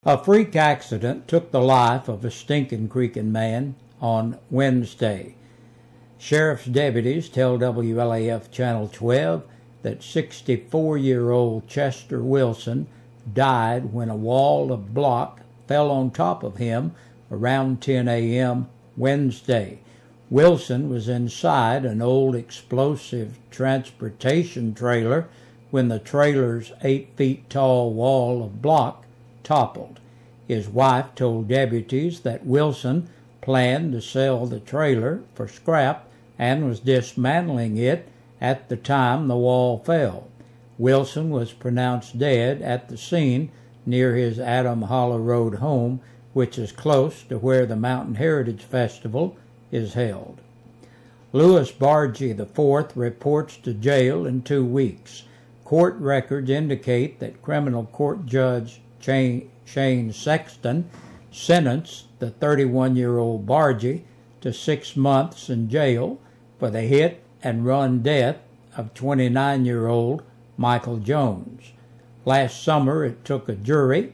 A freak accident took the life of a stinking creaking man on Wednesday. Sheriff's deputies tell WLAF Channel 12 that 64-year-old Chester Wilson died when a wall of block fell on top of him around 10 a.m. Wednesday. Wilson was inside an old explosive transportation trailer when the trailer's 8-feet-tall wall of block toppled. His wife told deputies that Wilson planned to sell the trailer for scrap and was dismantling it at the time the wall fell. Wilson was pronounced dead at the scene near his Adam Hollow Road home, which is close to where the Mountain Heritage Festival is held. Louis Bargy IV reports to jail in 2 weeks. Court records indicate that criminal court judge Shane Sexton sentenced the 31-year-old Bargy to 6 months in jail for the hit and run death of 29-year-old Michael Jones. Last summer, it took a jury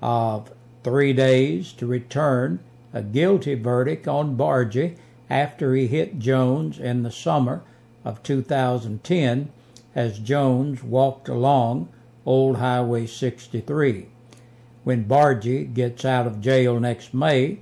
of 3 days to return a guilty verdict on Bargy after he hit Jones in the summer of 2010 as Jones walked along Old Highway 63. When Bargy gets out of jail next May,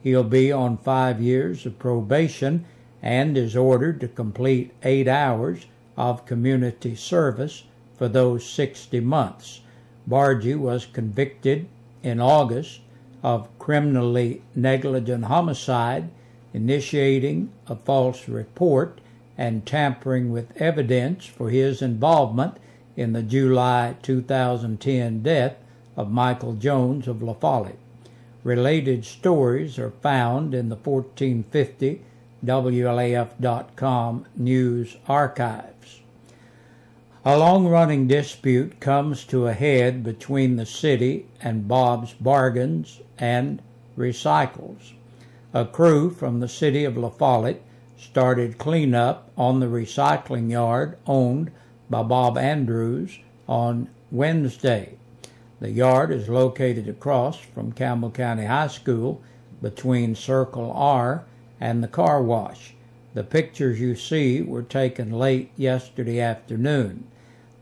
he'll be on 5 years of probation and is ordered to complete 8 hours of community service for those 60 months. Bargy was convicted in August of criminally negligent homicide, initiating a false report, and tampering with evidence for his involvement in the July 2010 death of Michael Jones of La Follette. Related stories are found in the 1450 WLAF.com news archives. A long-running dispute comes to a head between the city and Bob's Bargains and Recycles. A crew from the city of La Follette started cleanup on the recycling yard owned by Bob Andrews on Wednesday. The yard is located across from Campbell County High School between Circle R and the car wash. The pictures you see were taken late yesterday afternoon.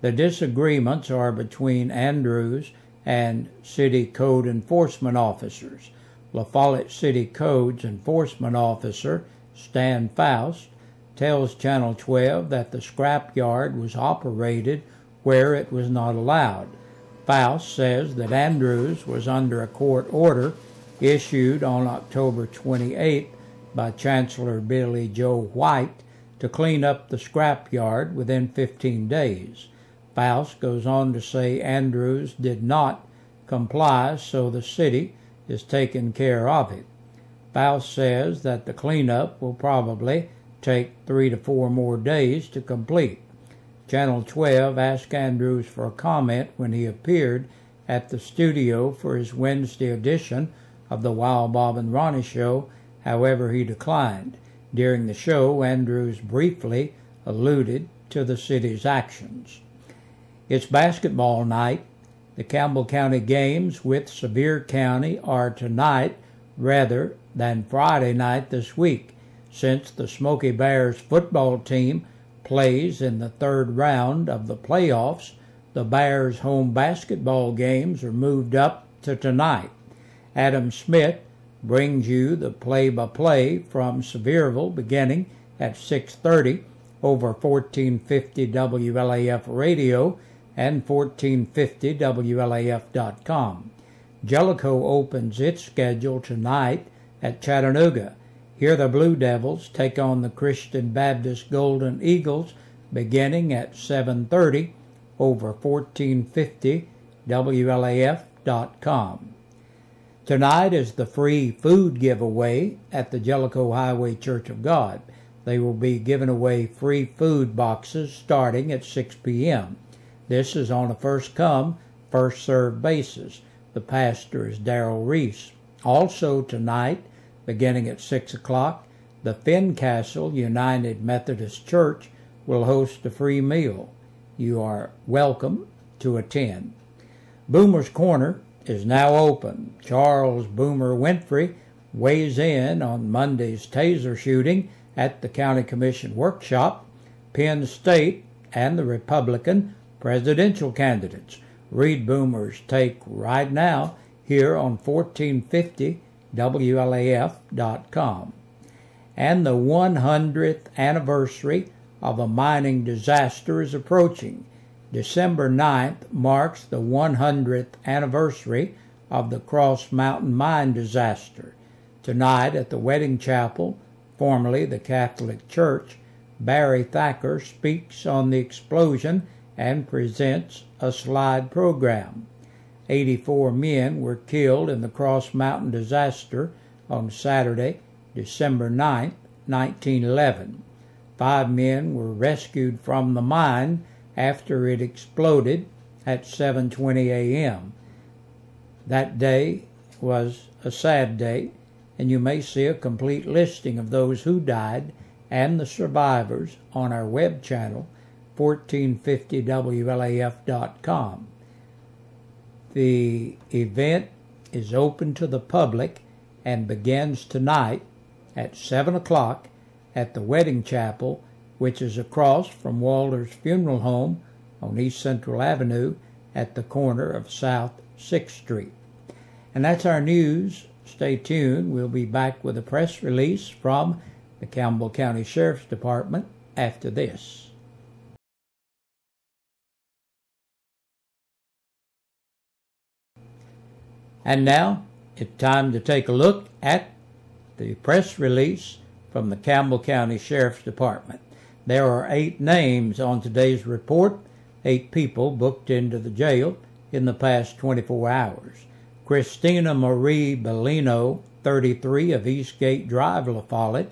The disagreements are between Andrews and City Code Enforcement officers. La Follette City Codes Enforcement Officer Stan Faust tells Channel 12 that the scrapyard was operated where it was not allowed. Faust says that Andrews was under a court order issued on October 28 by Chancellor Billy Joe White to clean up the scrapyard within 15 days. Faust goes on to say Andrews did not comply, so the city is taking care of it. Faust says that the cleanup will probably take 3 to 4 more days to complete. Channel 12 asked Andrews for a comment when he appeared at the studio for his Wednesday edition of the Wild Bob and Ronnie Show. However, he declined. During the show, Andrews briefly alluded to the city's actions. It's basketball night. The Campbell County games with Sevier County are tonight rather than Friday night this week, since the Smoky Bears football team plays in the 3rd round of the playoffs. The Bears' home basketball games are moved up to tonight. Adam Smith brings you the play-by-play from Sevierville beginning at 6:30 over 1450 WLAF radio and 1450 WLAF.com. Jellicoe opens its schedule tonight at Chattanooga. Here the Blue Devils take on the Christian Baptist Golden Eagles beginning at 7:30 over 1450 WLAF.com. Tonight is the free food giveaway at the Jellicoe Highway Church of God. They will be giving away free food boxes starting at 6 p.m. This is on a first-come, first-served basis. The pastor is Darrell Reese. Also tonight, beginning at 6 o'clock, the Fincastle United Methodist Church will host a free meal. You are welcome to attend. Boomer's Corner is now open. Charles Boomer Winfrey weighs in on Monday's taser shooting at the County Commission workshop, Penn State, and the Republican presidential candidates. Read Boomer's take right now here on 1450 WLAF.com. And the 100th anniversary of a mining disaster is approaching. December 9th marks the 100th anniversary of the Cross Mountain Mine disaster. Tonight at the Wedding Chapel, formerly the Catholic Church, Barry Thacker speaks on the explosion and presents a slide program. 84 men were killed in the Cross Mountain disaster on Saturday, December 9, 1911. 5 men were rescued from the mine after it exploded at 7:20 a.m. That day was a sad day, and you may see a complete listing of those who died and the survivors on our web channel, 1450WLAF.com. The event is open to the public and begins tonight at 7 o'clock at the Wedding Chapel, which is across from Walter's Funeral Home on East Central Avenue at the corner of South 6th Street. And that's our news. Stay tuned. We'll be back with a press release from the Campbell County Sheriff's Department after this. And now it's time to take a look at the press release from the Campbell County Sheriff's Department. There are 8 names on today's report, 8 people booked into the jail in the past 24 hours. Christina Marie Bellino, 33, of Eastgate Drive, La Follette,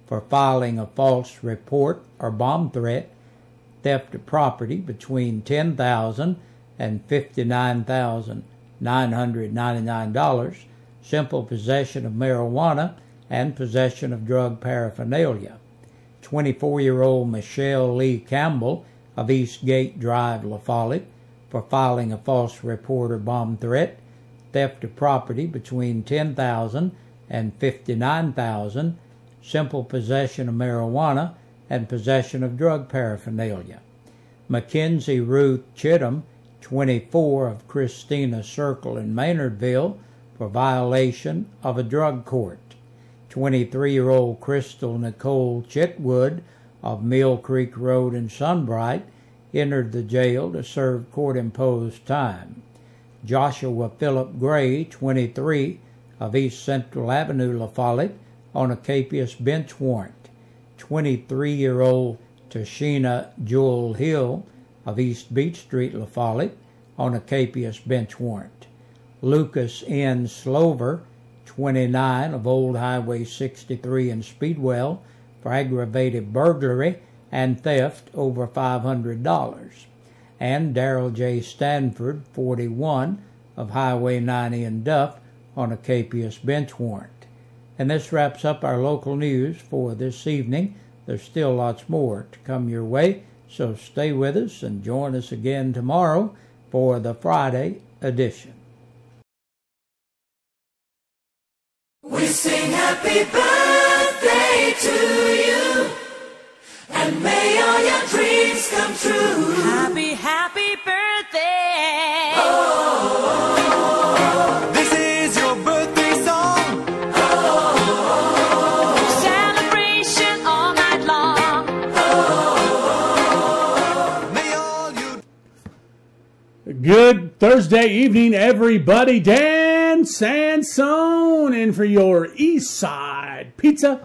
for filing a false report or bomb threat, theft of property between $10,000 and $59,999, simple possession of marijuana, and possession of drug paraphernalia. 24-year-old Michelle Lee Campbell of Eastgate Drive, La Follette, for filing a false report or bomb threat, theft of property between $10,000 and $59,000, simple possession of marijuana, and possession of drug paraphernalia. Mackenzie Ruth Chittum, 24, of Christina Circle in Maynardville, for violation of a drug court. 23-year-old Crystal Nicole Chitwood of Mill Creek Road in Sunbright entered the jail to serve court-imposed time. Joshua Philip Gray, 23, of East Central Avenue, La Follette, on a capious bench warrant. 23-year-old Tashina Jewel Hill of East Beach Street, La Follette, on a capious bench warrant. Lucas N. Slover, 29, of Old Highway 63 in Speedwell, for aggravated burglary and theft over $500. And Darrell J. Stanford, 41, of Highway 90 in Duff, on a capious bench warrant. And this wraps up our local news for this evening. There's still lots more to come your way, so stay with us and join us again tomorrow for the Friday edition. We sing happy birthday to you, and may all your dreams come true. Happy, happy birthday. Oh, This is your birthday song. Celebration all night long. May all you Good Thursday evening, everybody. Dan Sansone in for your East Side Pizza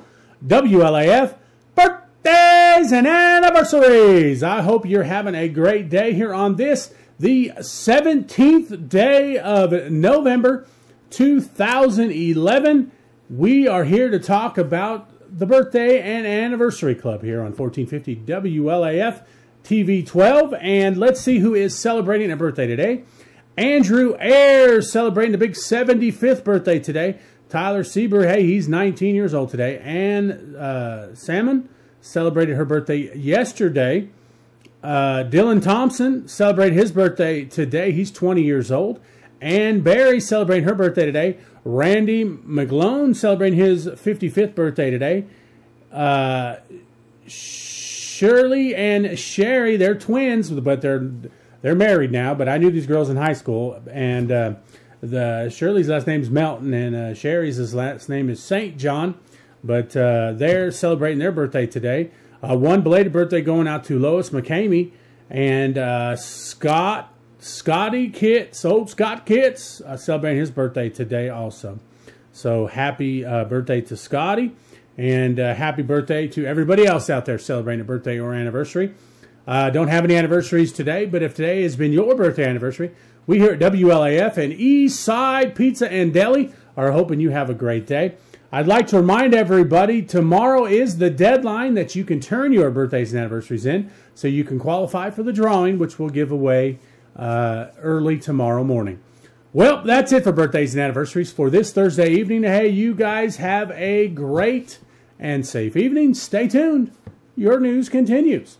WLAF birthdays and anniversaries. I hope you're having a great day here on this, the 17th day of November 2011. We are here to talk about the birthday and anniversary club here on 1450 WLAF TV 12. And let's see who is celebrating a birthday today. Andrew Ayers celebrating the big 75th birthday today. Tyler Sieber, hey, he's 19 years old today. And Salmon celebrated her birthday yesterday. Dylan Thompson celebrated his birthday today. He's 20 years old. Ann Barry celebrating her birthday today. Randy McGlone celebrating his 55th birthday today. Shirley and Sherry, they're twins, but they're married now. But I knew these girls in high school, and the Shirley's last name is Melton, and Sherry's last name is St. John. But they're celebrating their birthday today. One belated birthday going out to Lois McCamey and Scotty Kitts, old Scott Kitts, celebrating his birthday today also. So happy birthday to Scotty, and happy birthday to everybody else out there celebrating a birthday or anniversary. Don't have any anniversaries today, but if today has been your birthday anniversary, we here at WLAF and East Side Pizza and Deli are hoping you have a great day. I'd like to remind everybody, tomorrow is the deadline that you can turn your birthdays and anniversaries in, so you can qualify for the drawing, which we'll give away early tomorrow morning. Well, that's it for birthdays and anniversaries for this Thursday evening. Hey, you guys have a great and safe evening. Stay tuned. Your news continues.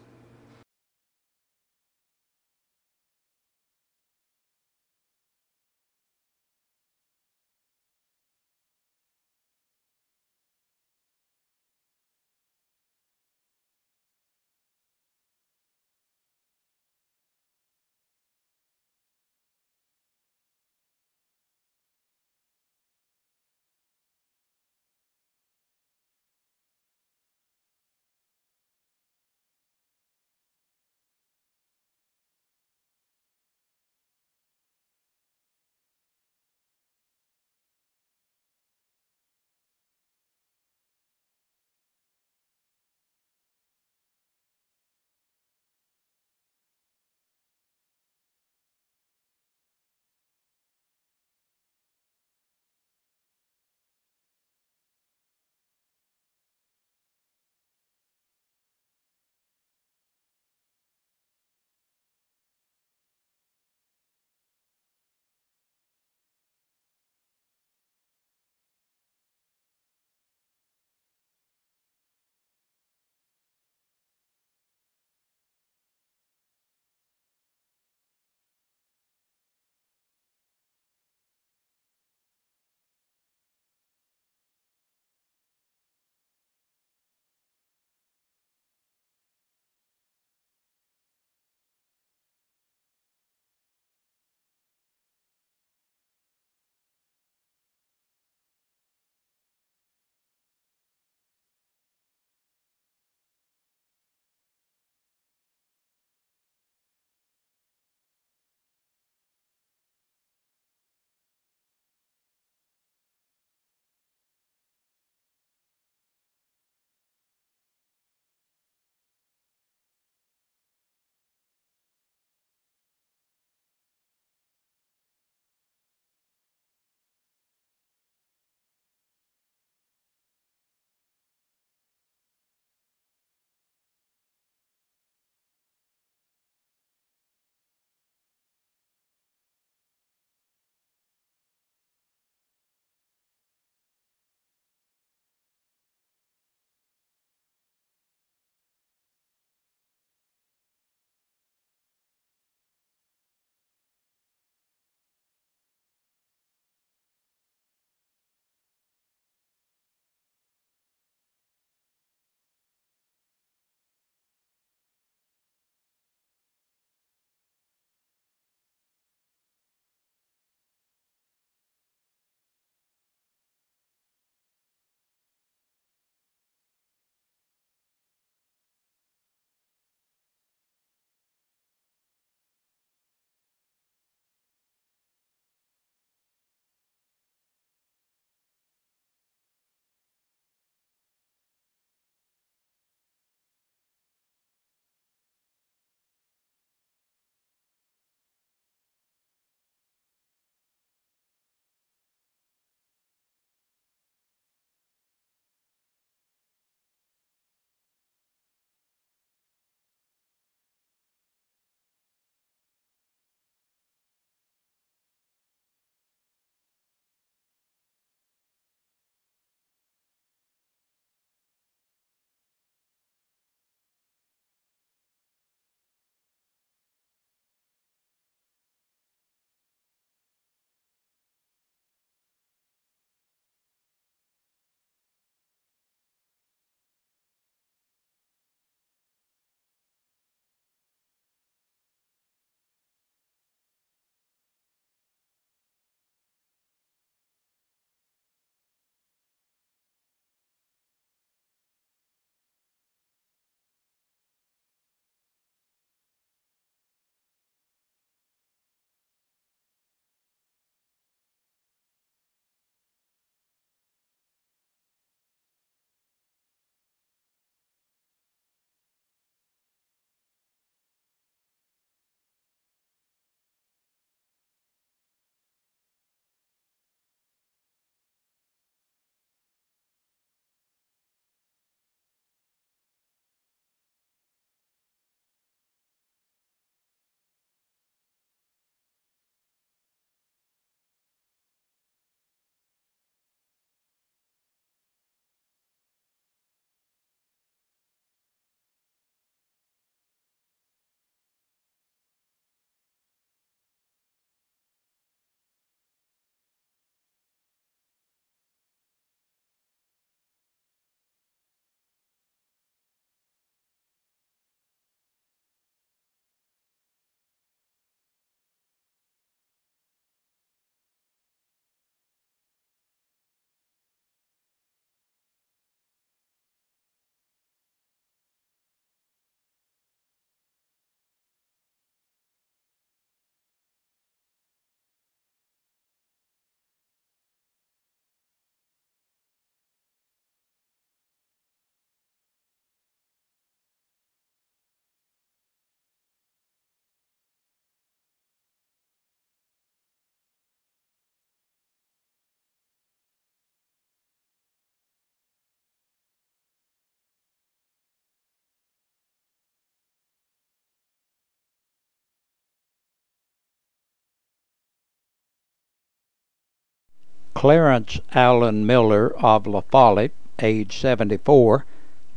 Clarence Allen Miller of La Follette, age 74,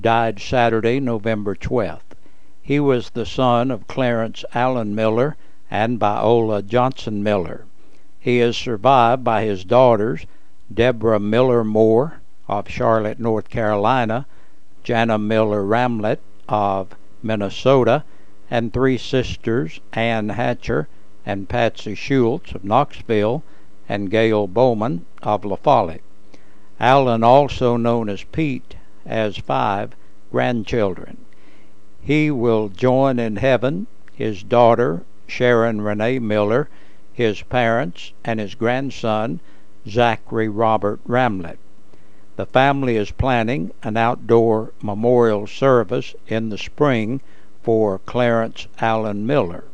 died Saturday, November 12th. He was the son of Clarence Allen Miller and Viola Johnson Miller. He is survived by his daughters, Deborah Miller Moore of Charlotte, North Carolina, Jana Miller Ramlett of Minnesota, and three sisters, Ann Hatcher and Patsy Schultz of Knoxville, and Gail Bowman of La Follette. Allen, also known as Pete, has 5 grandchildren. He will join in heaven his daughter, Sharon Renee Miller, his parents, and his grandson, Zachary Robert Ramlett. The family is planning an outdoor memorial service in the spring for Clarence Allen Miller.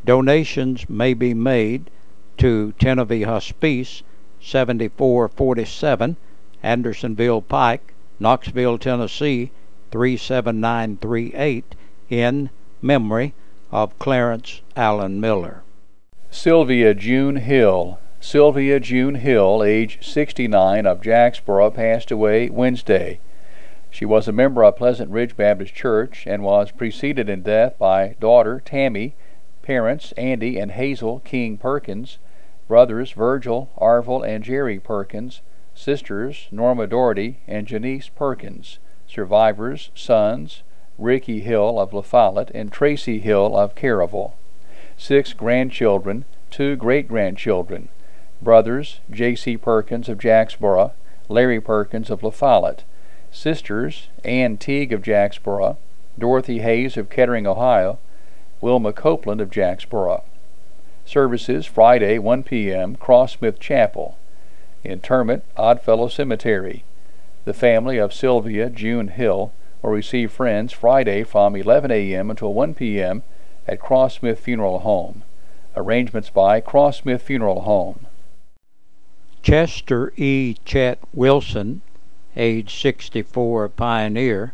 Donations may be made to Tenevie Hospice, 7447 Andersonville Pike, Knoxville, Tennessee 37938, in memory of Clarence Allen Miller. Sylvia June Hill. Sylvia June Hill, age 69, of Jacksboro, passed away Wednesday. She was a member of Pleasant Ridge Baptist Church and was preceded in death by daughter Tammy, parents Andy and Hazel King Perkins, brothers Virgil, Arvil, and Jerry Perkins, sisters Norma Doherty and Janice Perkins, survivors sons Ricky Hill of La Follette and Tracy Hill of Caravel, 6 grandchildren, 2 great-grandchildren, brothers J.C. Perkins of Jacksboro, Larry Perkins of La Follette, sisters Ann Teague of Jacksboro, Dorothy Hayes of Kettering, Ohio, Wilma Copeland of Jacksboro. Services Friday, 1 p.m., Cross-Smith Chapel. Interment, Oddfellow Cemetery. The family of Sylvia June Hill will receive friends Friday from 11 a.m. until 1 p.m. at Cross-Smith Funeral Home. Arrangements by Cross-Smith Funeral Home. Chester E. Chet Wilson, age 64, Pioneer,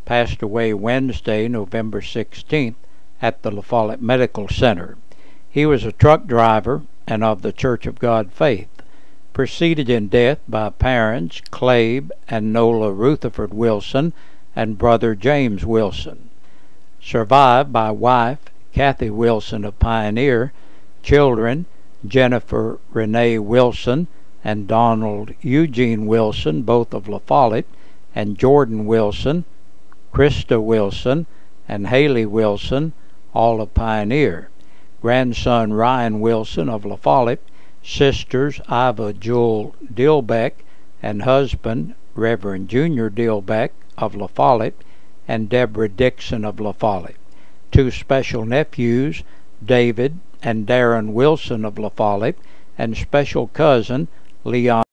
passed away Wednesday, November 16th, at the La Follette Medical Center. He was a truck driver and of the Church of God faith, preceded in death by parents Clabe and Nola Rutherford Wilson and brother James Wilson, survived by wife Kathy Wilson of Pioneer, children Jennifer Renee Wilson and Donald Eugene Wilson, both of La Follette, and Jordan Wilson, Krista Wilson, and Haley Wilson, all of Pioneer, grandson Ryan Wilson of La Follette, sisters Iva Jewel Dilbeck and husband Reverend Junior Dilbeck of La Follette, and Deborah Dixon of La Follette, 2 special nephews, David and Darren Wilson of La Follette, and special cousin Leon